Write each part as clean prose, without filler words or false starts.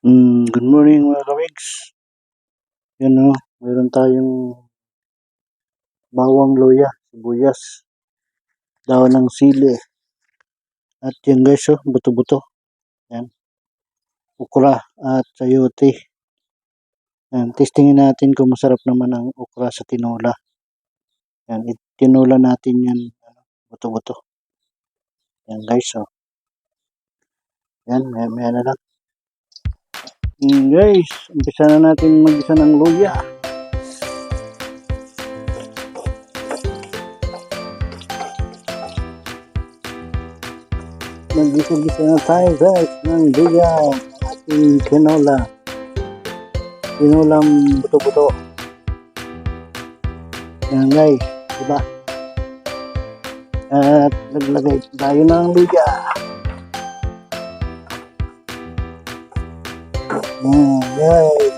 Good morning mga kawigs. Yan o, mayroon tayong bawang luya, sibuyas, daon ng sili. At yan guys o, buto-buto. Yan, okra at sayote. Yan, testingin natin kung masarap naman ang okra sa tinola. Yan, tinola natin yan, buto-buto. Yan guys o. Yan, maya na lang. Guys, umpisa na natin mag-isa ng luya. Mag-gisa-gisa na tayo guys ng luya, ating tinola. Tinolang buto-buto. Yan guys, diba? At naglagay tayo ng luya. Yan guys.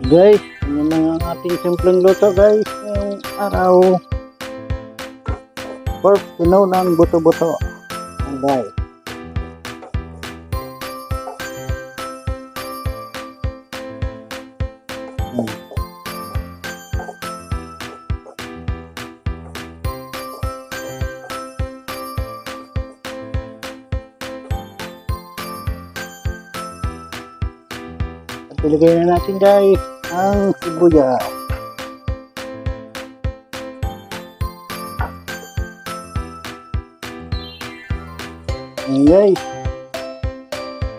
Guys, yan lang ang ating simpleng luto guys. Ngayong araw. Pork tinolang buto-buto. Yan guys. At ilagay na natin guys ang sibuyas. Ayan guys.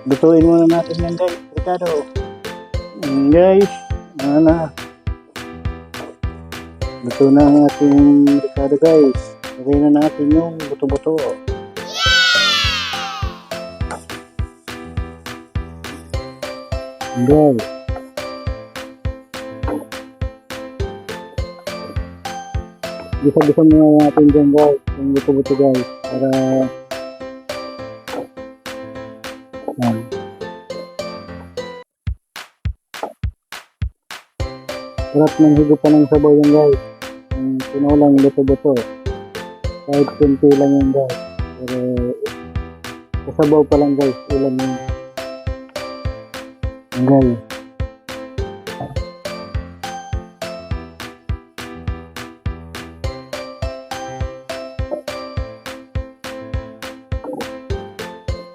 Lutuin muna natin yan guys. Ricardo. Ayan guys. Ayan na. Luto na ang ating Ricardo guys. Lagay na natin yung buto-buto. Guys, bisa-bisa muna natin dyan guys yung buto-buto guys para sarap ng higupan ng sabaw yan guys. Yung tinolang buto-buto kahit kunti lang yan guys, pero kasabaw pa lang guys, ulam yun guys.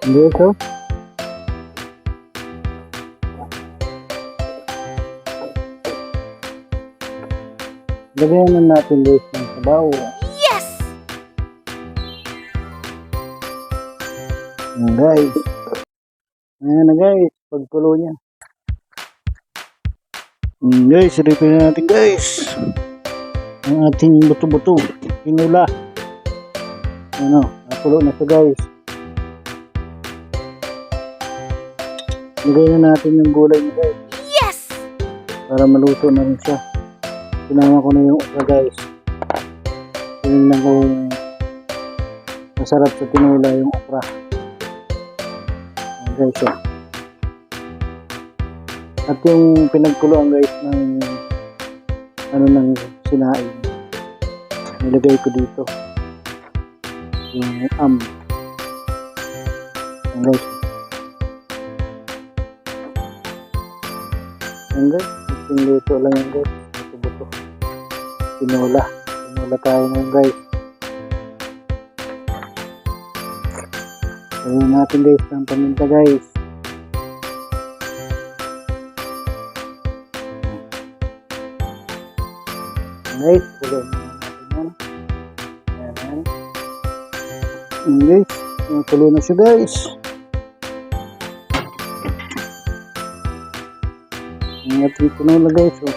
Dito lagyan na natin guys ng sabaw. Yes! Guys, ayan na guys, pagkulo niya. Guys, silipin na natin guys ang ating buto-buto, tinola. Ano, nakulo na siya guys. Lagay na natin yung gulay niya guys. Yes! Para maluto na rin siya. Sinama ko na yung okra guys. Tingnan ko masarap sa tinola yung okra. Ayan guys oh. At yung pinagkuluan guys ng ng sinain, nilagay ko dito yung Ayan guys. Ayan guys, yung luto lang yan guys. Buto-buto. Tinola tayo ngayon guys. Gawin natin guys ng paminta guys. Guys, gawin natin yan. Ayan. Guys, tulo na siya guys. Ang ating tinola guys oh.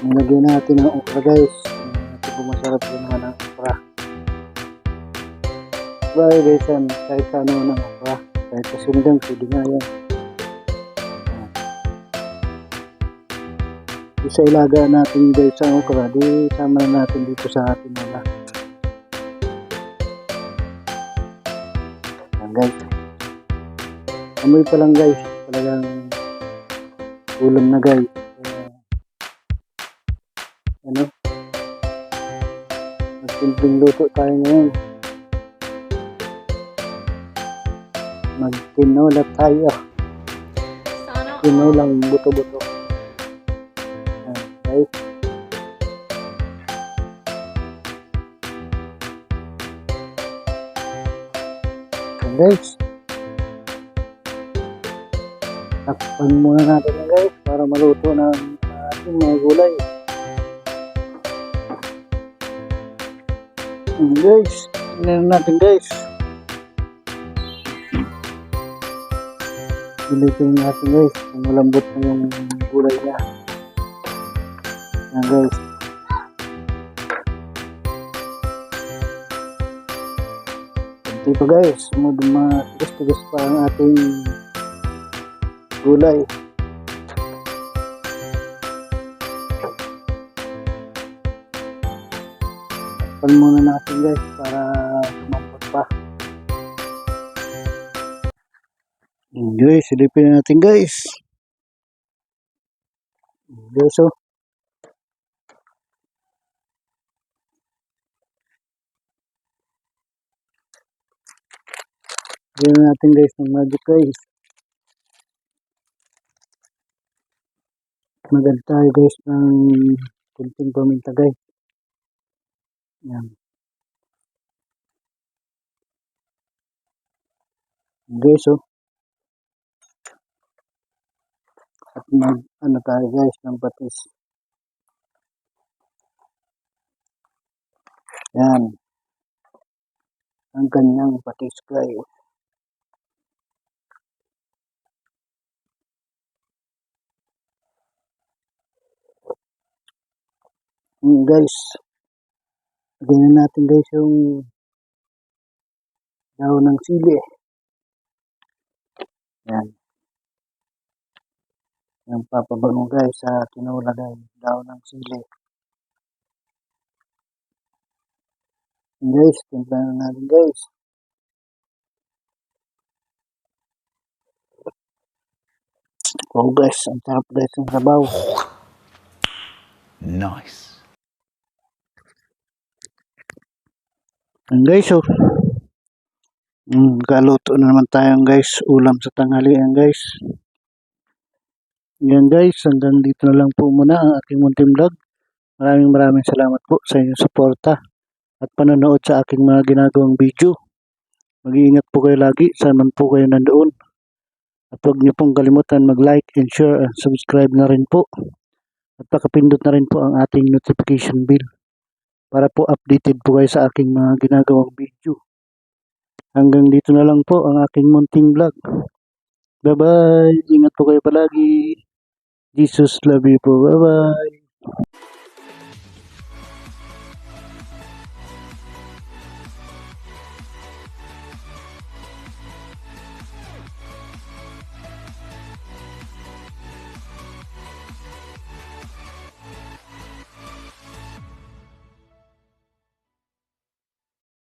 Nilagay natin ang okra guys. Ito po masarap yung mga ng okra. Bye guys yan, kahit ano ng okra, kahit kasindang pwede nga yan. Isa ilaga natin guys sa okra, di sama na natin dito sa ating mga. Yan guys. Amoy pa lang guys, talagang ulam na guys. Ano? Simpleng luto tayo ngayon. Magtinola tayo. Tinolang buto-buto. Okay. So guys, takpan muna natin guys para maluto na ating mga gulay. Guys, tingnan natin guys. Ilitin natin guys kung malambot na yung gulay niya. Yan guys. Kunti pa guys, matigas-tigas pa ang ating gulay. Takpan muna natin guys para lumambot pa. Guys, silipin na natin guys. Guys, oh. Gawin natin guys ng magic guys. Maganda tayo guys ng kunting paminta guys. Yan. Guys, oh. At ano tayo guys ng patis. Yan. Ang kanyang patis guys. Guys, ganyan natin guys yung daon ng sili. Yan. Yung papabango guys sa tinola guys, daon ng sili. Guys, timpla na natin guys. Oh guys, ang sarap guys ng sabaw. Nice. And guys, oh. Kaluto na naman tayong guys, ulam sa tanghalian guys. Yan guys, hanggang dito na lang po muna ang aking munting vlog. Maraming salamat po sa inyong suporta at panonood sa aking mga ginagawang video. Mag-iingat po kayo lagi, saan man po kayo nandoon. At huwag niyo pong kalimutan mag-like and share and subscribe na rin po. At pakapindot na rin po ang ating notification bell para po updated po kayo sa aking mga ginagawang video. Hanggang dito na lang po ang aking munting vlog. Bye-bye! Ingat po kayo palagi. Jesus love you po. Bye-bye!